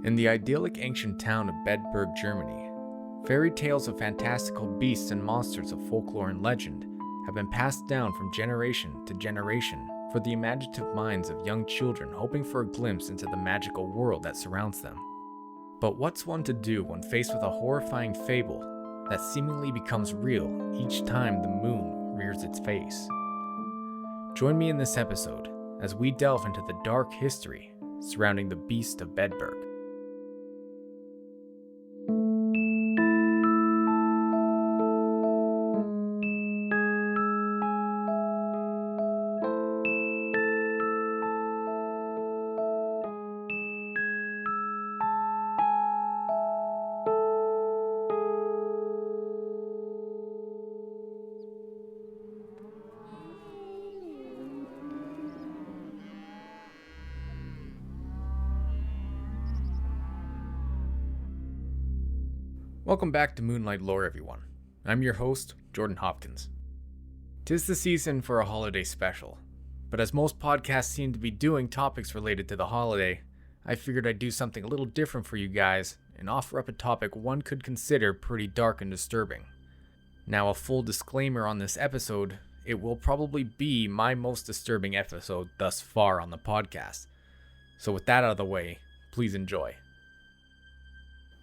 In the idyllic ancient town of Bedburg, Germany, fairy tales of fantastical beasts and monsters of folklore and legend have been passed down from generation to generation for the imaginative minds of young children hoping for a glimpse into the magical world that surrounds them. But what's one to do when faced with a horrifying fable that seemingly becomes real each time the moon rears its face? Join me in this episode as we delve into the dark history surrounding the Beast of Bedburg. Welcome back to Moonlight Lore, everyone. I'm your host, Jordan Hopkins. 'Tis the season for a holiday special, but as most podcasts seem to be doing topics related to the holiday, I figured I'd do something a little different for you guys and offer up a topic one could consider pretty dark and disturbing. Now, a full disclaimer on this episode, it will probably be my most disturbing episode thus far on the podcast. So with that out of the way, please enjoy.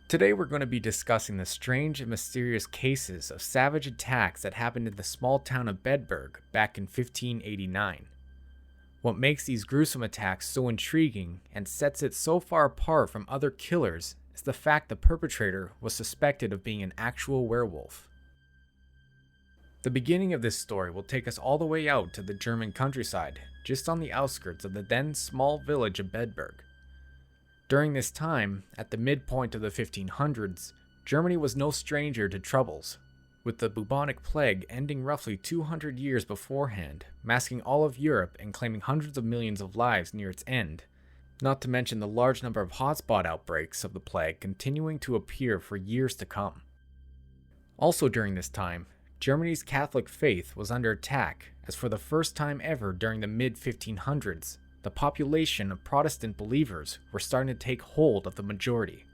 Today we're going to be discussing the strange and mysterious cases of savage attacks that happened in the small town of Bedburg back in 1589. What makes these gruesome attacks so intriguing and sets it so far apart from other killers is the fact the perpetrator was suspected of being an actual werewolf. The beginning of this story will take us all the way out to the German countryside, just on the outskirts of the then small village of Bedburg. During this time, at the midpoint of the 1500s, Germany was no stranger to troubles, with the bubonic plague ending roughly 200 years beforehand, masking all of Europe and claiming hundreds of millions of lives near its end, not to mention the large number of hotspot outbreaks of the plague continuing to appear for years to come. Also during this time, Germany's Catholic faith was under attack, as for the first time ever during the mid-1500s, the population of Protestant believers were starting to take hold of the majority.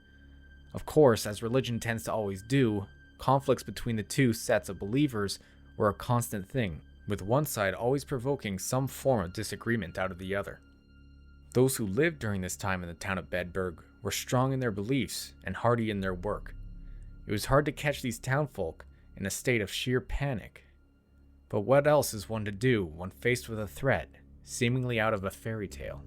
Of course, as religion tends to always do, conflicts between the two sets of believers were a constant thing, with one side always provoking some form of disagreement out of the other. Those who lived during this time in the town of Bedburg were strong in their beliefs and hardy in their work. It was hard to catch these townfolk in a state of sheer panic. But what else is one to do when faced with a threat seemingly out of a fairy tale?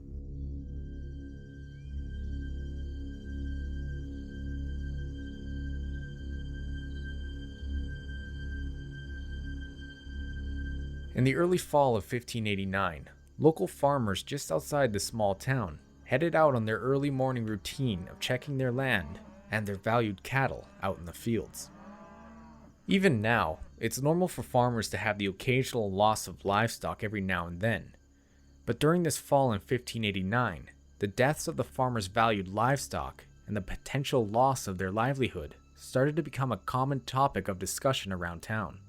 In the early fall of 1589, local farmers just outside the small town headed out on their early morning routine of checking their land and their valued cattle out in the fields. Even now, it's normal for farmers to have the occasional loss of livestock every now and then. But during this fall in 1589, the deaths of the farmers' valued livestock and the potential loss of their livelihood started to become a common topic of discussion around town.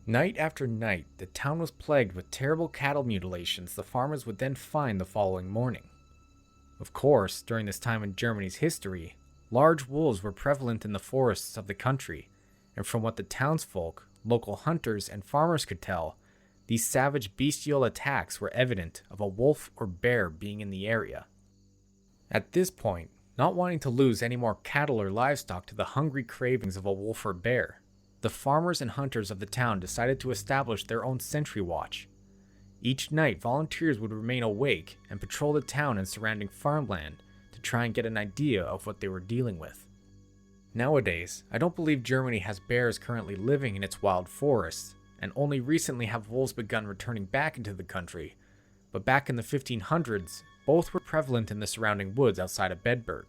Night after night, the town was plagued with terrible cattle mutilations the farmers would then find the following morning. Of course, during this time in Germany's history, large wolves were prevalent in the forests of the country, and from what the townsfolk, local hunters, and farmers could tell, these savage bestial attacks were evident of a wolf or bear being in the area. At this point, not wanting to lose any more cattle or livestock to the hungry cravings of a wolf or bear, the farmers and hunters of the town decided to establish their own sentry watch. Each night, volunteers would remain awake and patrol the town and surrounding farmland to try and get an idea of what they were dealing with. Nowadays, I don't believe Germany has bears currently living in its wild forests, and only recently have wolves begun returning back into the country, but back in the 1500s, both were prevalent in the surrounding woods outside of Bedburg,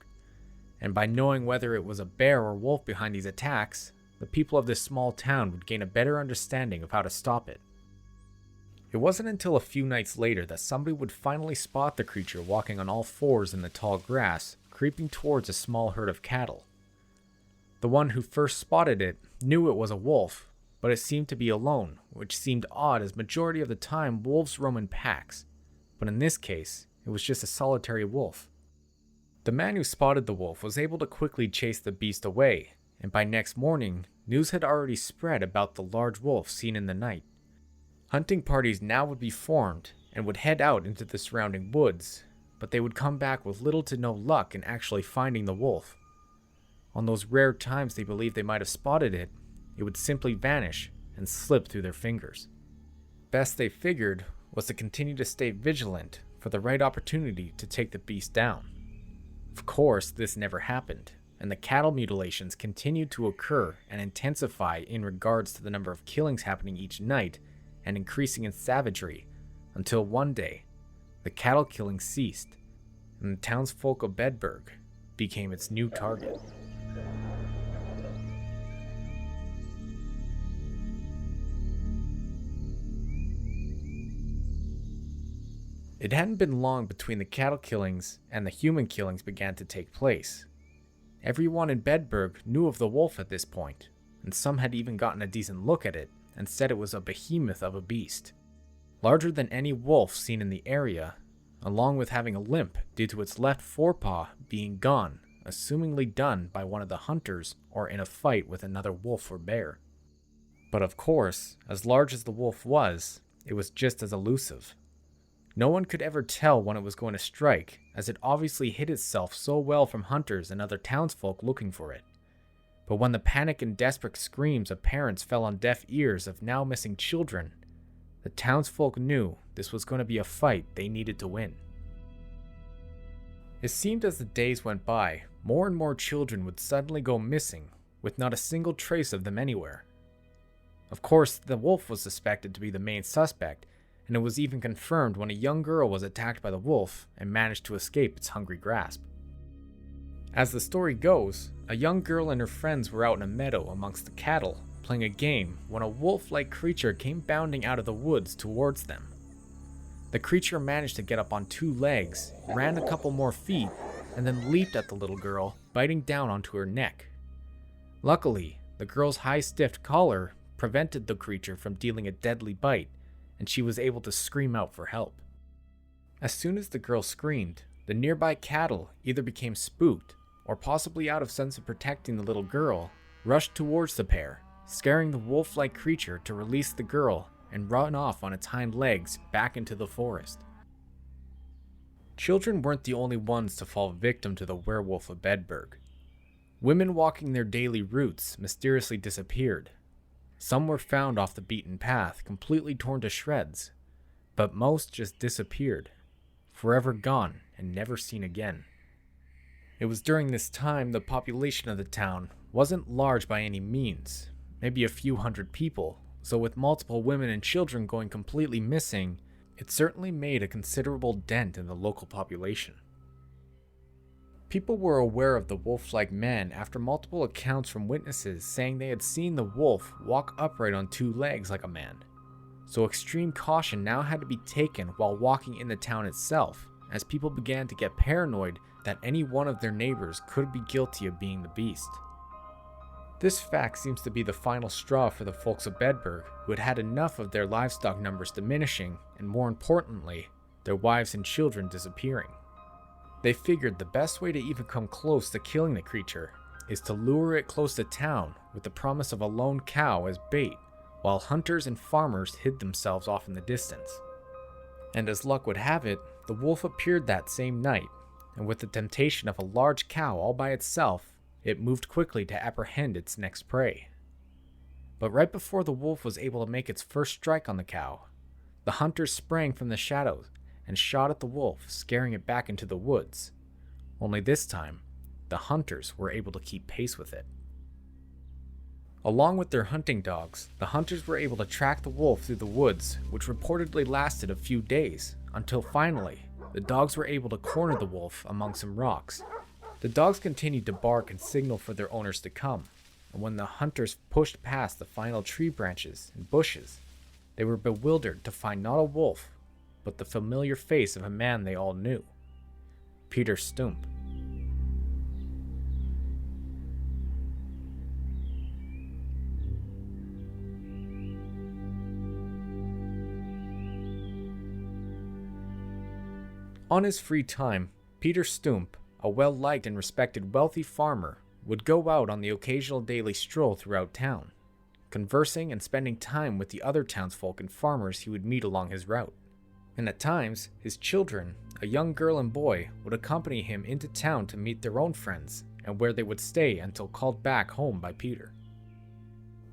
and by knowing whether it was a bear or wolf behind these attacks, the people of this small town would gain a better understanding of how to stop it. It wasn't until a few nights later that somebody would finally spot the creature walking on all fours in the tall grass, creeping towards a small herd of cattle. The one who first spotted it knew it was a wolf, but it seemed to be alone, which seemed odd as majority of the time wolves roam in packs, but in this case, it was just a solitary wolf. The man who spotted the wolf was able to quickly chase the beast away, and by next morning, news had already spread about the large wolf seen in the night. Hunting parties now would be formed and would head out into the surrounding woods, but they would come back with little to no luck in actually finding the wolf. On those rare times they believed they might have spotted it, it would simply vanish and slip through their fingers. Best they figured was to continue to stay vigilant for the right opportunity to take the beast down. Of course, this never happened, and the cattle mutilations continued to occur and intensify in regards to the number of killings happening each night and increasing in savagery, until one day, the cattle killing ceased, and the townsfolk of Bedburg became its new target. It hadn't been long between the cattle killings and the human killings began to take place. Everyone in Bedburg knew of the wolf at this point, and some had even gotten a decent look at it and said it was a behemoth of a beast, larger than any wolf seen in the area, along with having a limp due to its left forepaw being gone, assumingly done by one of the hunters or in a fight with another wolf or bear. But of course, as large as the wolf was, it was just as elusive. No one could ever tell when it was going to strike, as it obviously hid itself so well from hunters and other townsfolk looking for it. But when the panic and desperate screams of parents fell on deaf ears of now missing children, the townsfolk knew this was going to be a fight they needed to win. It seemed as the days went by, more and more children would suddenly go missing, with not a single trace of them anywhere. Of course, the wolf was suspected to be the main suspect, and it was even confirmed when a young girl was attacked by the wolf and managed to escape its hungry grasp. As the story goes, a young girl and her friends were out in a meadow amongst the cattle, playing a game when a wolf-like creature came bounding out of the woods towards them. The creature managed to get up on 2 legs, ran a couple more feet, and then leaped at the little girl, biting down onto her neck. Luckily, the girl's high stiff collar prevented the creature from dealing a deadly bite, and she was able to scream out for help. As soon as the girl screamed, the nearby cattle either became spooked or possibly out of sense of protecting the little girl, rushed towards the pair, scaring the wolf-like creature to release the girl and run off on its hind legs back into the forest. Children weren't the only ones to fall victim to the Werewolf of Bedburg. Women walking their daily routes mysteriously disappeared. Some were found off the beaten path, completely torn to shreds, but most just disappeared, forever gone and never seen again. It was during this time the population of the town wasn't large by any means, maybe a few hundred people, so with multiple women and children going completely missing, it certainly made a considerable dent in the local population. People were aware of the wolf-like man after multiple accounts from witnesses saying they had seen the wolf walk upright on 2 legs like a man. So extreme caution now had to be taken while walking in the town itself, as people began to get paranoid that any one of their neighbors could be guilty of being the beast. This fact seems to be the final straw for the folks of Bedburg, who had had enough of their livestock numbers diminishing and, more importantly, their wives and children disappearing. They figured the best way to even come close to killing the creature is to lure it close to town with the promise of a lone cow as bait, while hunters and farmers hid themselves off in the distance. And as luck would have it, the wolf appeared that same night, and with the temptation of a large cow all by itself, it moved quickly to apprehend its next prey. But right before the wolf was able to make its first strike on the cow, the hunters sprang from the shadows and shot at the wolf, scaring it back into the woods. Only this time, the hunters were able to keep pace with it. Along with their hunting dogs, the hunters were able to track the wolf through the woods, which reportedly lasted a few days, until finally, the dogs were able to corner the wolf among some rocks. The dogs continued to bark and signal for their owners to come, and when the hunters pushed past the final tree branches and bushes, they were bewildered to find not a wolf, but the familiar face of a man they all knew, Peter Stump. On his free time, Peter Stump, a well-liked and respected wealthy farmer, would go out on the occasional daily stroll throughout town, conversing and spending time with the other townsfolk and farmers he would meet along his route. And at times, his children, a young girl and boy, would accompany him into town to meet their own friends, and where they would stay until called back home by Peter.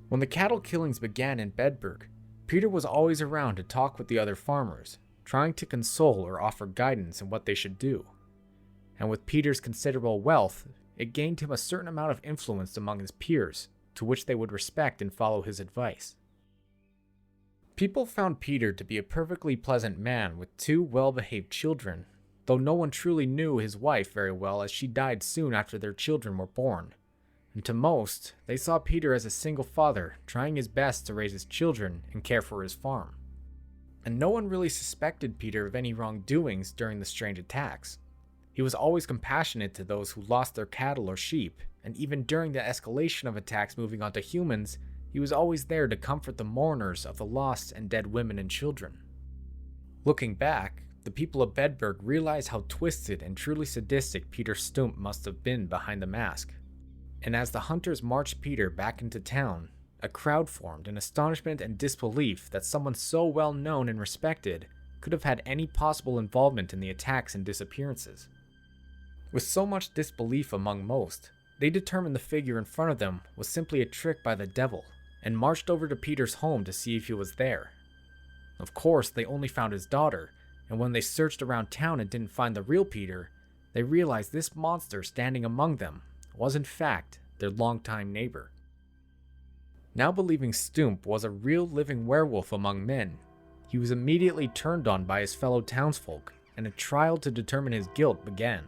When the cattle killings began in Bedburg, Peter was always around to talk with the other farmers, trying to console or offer guidance in what they should do. And with Peter's considerable wealth, it gained him a certain amount of influence among his peers, to which they would respect and follow his advice. People found Peter to be a perfectly pleasant man with 2 well-behaved children, though no one truly knew his wife very well as she died soon after their children were born. And to most, they saw Peter as a single father, trying his best to raise his children and care for his farm. And no one really suspected Peter of any wrongdoings during the strange attacks. He was always compassionate to those who lost their cattle or sheep, and even during the escalation of attacks moving on to humans, he was always there to comfort the mourners of the lost and dead women and children. Looking back, the people of Bedburg realized how twisted and truly sadistic Peter Stump must have been behind the mask. And as the hunters marched Peter back into town, a crowd formed in astonishment and disbelief that someone so well known and respected could have had any possible involvement in the attacks and disappearances. With so much disbelief among most, they determined the figure in front of them was simply a trick by the devil, and marched over to Peter's home to see if he was there. Of course, they only found his daughter, and when they searched around town and didn't find the real Peter, they realized this monster standing among them was in fact their longtime neighbor. Now believing Stump was a real living werewolf among men, he was immediately turned on by his fellow townsfolk, and a trial to determine his guilt began.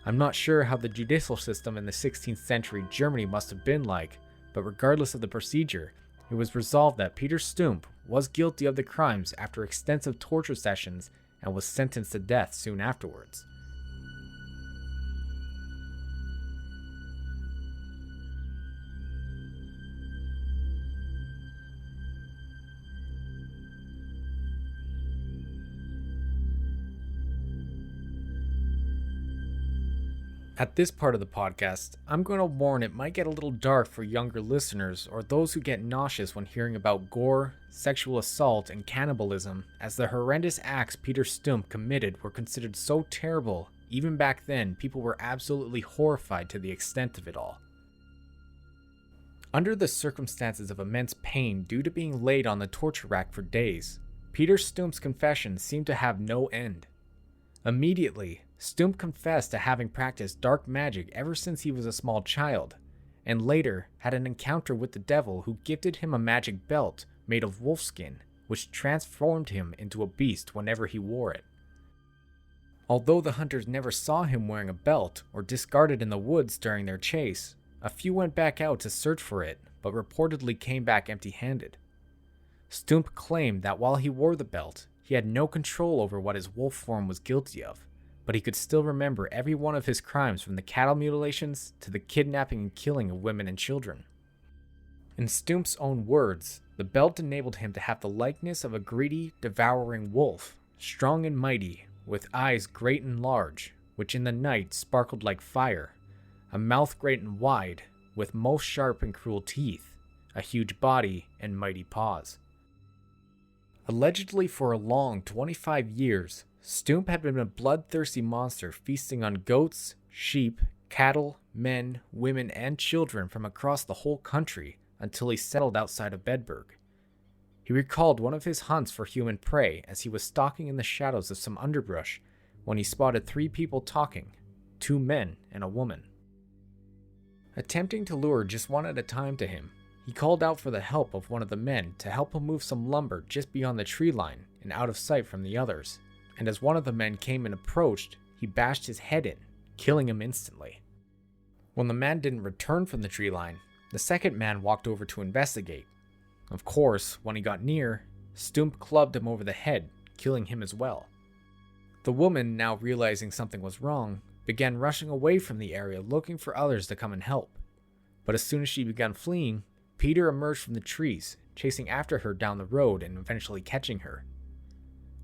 I'm not sure how the judicial system in the 16th century Germany must have been like, but regardless of the procedure, it was resolved that Peter Stump was guilty of the crimes after extensive torture sessions and was sentenced to death soon afterwards. At this part of the podcast, I'm going to warn it might get a little dark for younger listeners or those who get nauseous when hearing about gore, sexual assault, and cannibalism, as the horrendous acts Peter Stump committed were considered so terrible, even back then people were absolutely horrified to the extent of it all. Under the circumstances of immense pain due to being laid on the torture rack for days, Peter Stump's confession seemed to have no end. Immediately, Stump confessed to having practiced dark magic ever since he was a small child, and later had an encounter with the devil who gifted him a magic belt made of wolfskin, which transformed him into a beast whenever he wore it. Although the hunters never saw him wearing a belt or discarded in the woods during their chase, a few went back out to search for it, but reportedly came back empty-handed. Stump claimed that while he wore the belt, he had no control over what his wolf form was guilty of, but he could still remember every one of his crimes from the cattle mutilations to the kidnapping and killing of women and children. In Stump's own words, the belt enabled him to have the likeness of a greedy, devouring wolf, strong and mighty, with eyes great and large, which in the night sparkled like fire, a mouth great and wide, with most sharp and cruel teeth, a huge body, and mighty paws. Allegedly for a long 25 years, Stump had been a bloodthirsty monster feasting on goats, sheep, cattle, men, women, and children from across the whole country until he settled outside of Bedburg. He recalled one of his hunts for human prey as he was stalking in the shadows of some underbrush when he spotted 3 people talking, 2 men and a woman. Attempting to lure just one at a time to him, he called out for the help of one of the men to help him move some lumber just beyond the tree line and out of sight from the others, and as one of the men came and approached, he bashed his head in, killing him instantly. When the man didn't return from the tree line, the second man walked over to investigate. Of course, when he got near, Stump clubbed him over the head, killing him as well. The woman, now realizing something was wrong, began rushing away from the area looking for others to come and help. But as soon as she began fleeing, Peter emerged from the trees, chasing after her down the road and eventually catching her.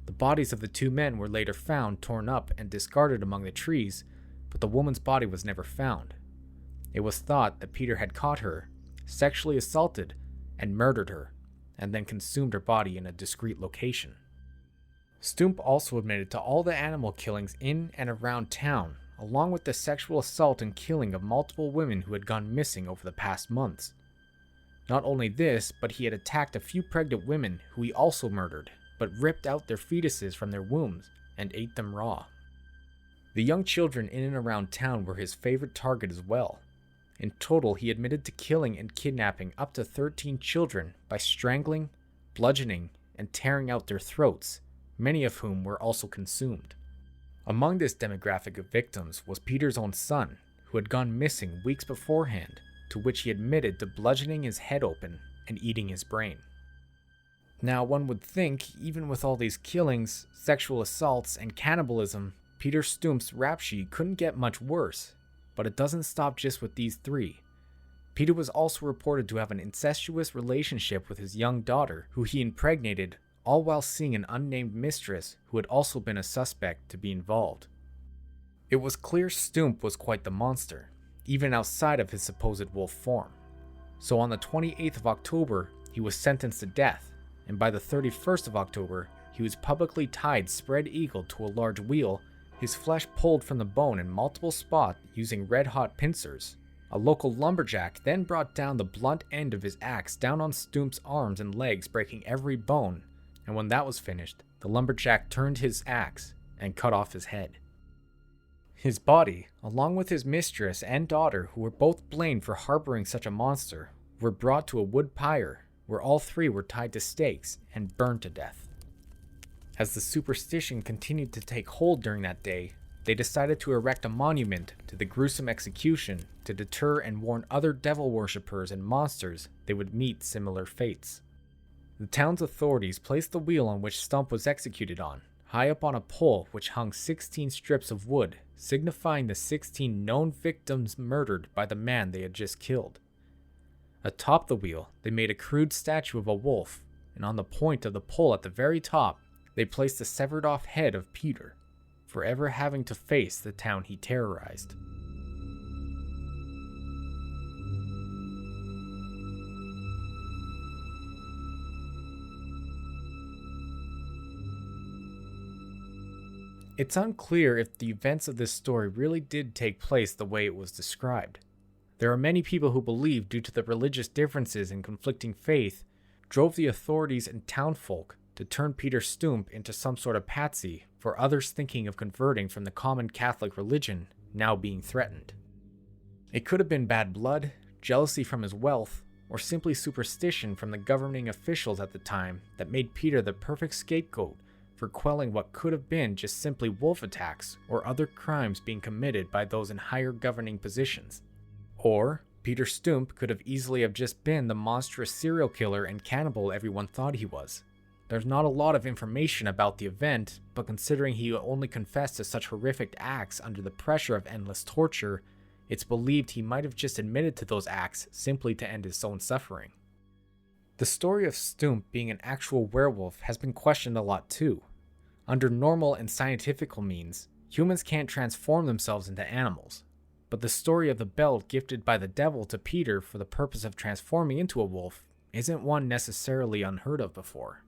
The bodies of the 2 men were later found torn up and discarded among the trees, but the woman's body was never found. It was thought that Peter had caught her, sexually assaulted, and murdered her, and then consumed her body in a discreet location. Stump also admitted to all the animal killings in and around town, along with the sexual assault and killing of multiple women who had gone missing over the past months. Not only this, but he had attacked a few pregnant women who he also murdered, but ripped out their fetuses from their wombs and ate them raw. The young children in and around town were his favorite target as well. In total, he admitted to killing and kidnapping up to 13 children by strangling, bludgeoning, and tearing out their throats, many of whom were also consumed. Among this demographic of victims was Peter's own son, who had gone missing weeks beforehand, to which he admitted to bludgeoning his head open and eating his brain. Now, one would think, even with all these killings, sexual assaults, and cannibalism, Peter Stump's rap sheet couldn't get much worse, but it doesn't stop just with these three. Peter was also reported to have an incestuous relationship with his young daughter, who he impregnated, all while seeing an unnamed mistress who had also been a suspect to be involved. It was clear Stump was quite the monster, even outside of his supposed wolf form. So on the 28th of October, he was sentenced to death, and by the 31st of October, he was publicly tied spread-eagled to a large wheel, his flesh pulled from the bone in multiple spots using red-hot pincers. A local lumberjack then brought down the blunt end of his axe down on Stump's arms and legs, breaking every bone, and when that was finished, the lumberjack turned his axe and cut off his head. His body, along with his mistress and daughter, who were both blamed for harboring such a monster, were brought to a wood pyre, where all three were tied to stakes and burned to death. As the superstition continued to take hold during that day, they decided to erect a monument to the gruesome execution to deter and warn other devil worshippers and monsters they would meet similar fates. The town's authorities placed the wheel on which Stump was executed on, high up on a pole which hung 16 strips of wood, signifying the 16 known victims murdered by the man they had just killed. Atop the wheel, they made a crude statue of a wolf, and on the point of the pole at the very top, they placed the severed off head of Peter, forever having to face the town he terrorized. It's unclear if the events of this story really did take place the way it was described. There are many people who believe, due to the religious differences and conflicting faith, drove the authorities and townfolk to turn Peter Stump into some sort of patsy for others thinking of converting from the common Catholic religion now being threatened. It could have been bad blood, jealousy from his wealth, or simply superstition from the governing officials at the time that made Peter the perfect scapegoat for quelling what could have been just simply wolf attacks or other crimes being committed by those in higher governing positions. Or Peter Stump could have easily have just been the monstrous serial killer and cannibal everyone thought he was. There's not a lot of information about the event, but considering he only confessed to such horrific acts under the pressure of endless torture, it's believed he might have just admitted to those acts simply to end his own suffering. The story of Stump being an actual werewolf has been questioned a lot too. Under normal and scientific means, humans can't transform themselves into animals, but the story of the belt gifted by the devil to Peter for the purpose of transforming into a wolf isn't one necessarily unheard of before.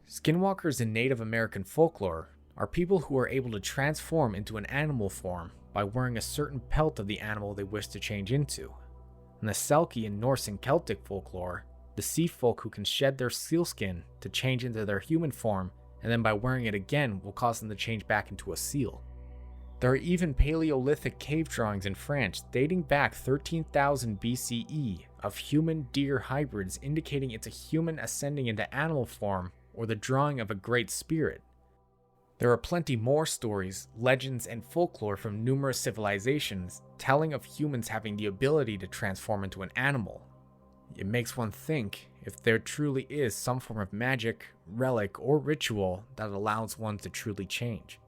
Skinwalkers in Native American folklore are people who are able to transform into an animal form by wearing a certain pelt of the animal they wish to change into. In the Selkie in Norse and Celtic folklore, the sea folk who can shed their sealskin to change into their human form, and then by wearing it again will cause them to change back into a seal. There are even Paleolithic cave drawings in France dating back 13,000 BCE of human-deer hybrids indicating it's a human ascending into animal form or the drawing of a great spirit. There are plenty more stories, legends, and folklore from numerous civilizations telling of humans having the ability to transform into an animal. It makes one think if there truly is some form of magic, relic, or ritual that allows one to truly change.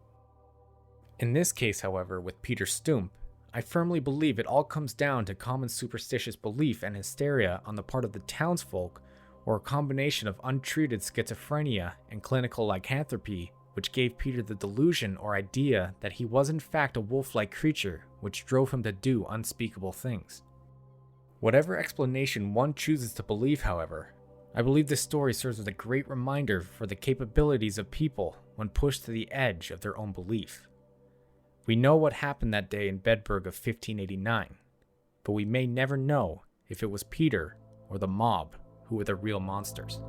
In this case, however, with Peter Stump, I firmly believe it all comes down to common superstitious belief and hysteria on the part of the townsfolk, or a combination of untreated schizophrenia and clinical lycanthropy which gave Peter the delusion or idea that he was in fact a wolf-like creature, which drove him to do unspeakable things. Whatever explanation one chooses to believe, however, I believe this story serves as a great reminder for the capabilities of people when pushed to the edge of their own belief. We know what happened that day in Bedburg of 1589, but we may never know if it was Peter or the mob who were the real monsters.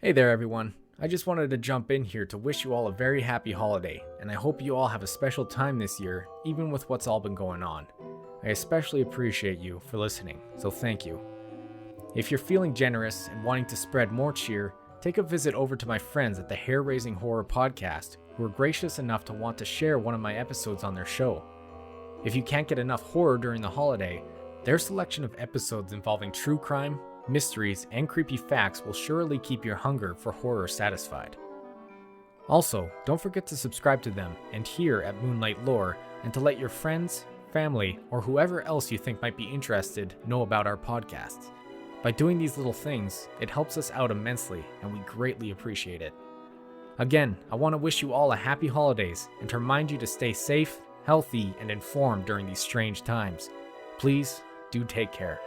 Hey there everyone, I just wanted to jump in here to wish you all a very happy holiday, and I hope you all have a special time this year, even with what's all been going on. I especially appreciate you for listening, so thank you. If you're feeling generous and wanting to spread more cheer, take a visit over to my friends at the Hair Raising Horror Podcast, who were gracious enough to want to share one of my episodes on their show. If you can't get enough horror during the holiday, their selection of episodes involving true crime, mysteries, and creepy facts will surely keep your hunger for horror satisfied. Also, don't forget to subscribe to them and here at Moonlight Lore, and to let your friends, family, or whoever else you think might be interested know about our podcasts. By doing these little things, it helps us out immensely, and we greatly appreciate it. Again, I want to wish you all a happy holidays and to remind you to stay safe, healthy, and informed during these strange times. Please do take care.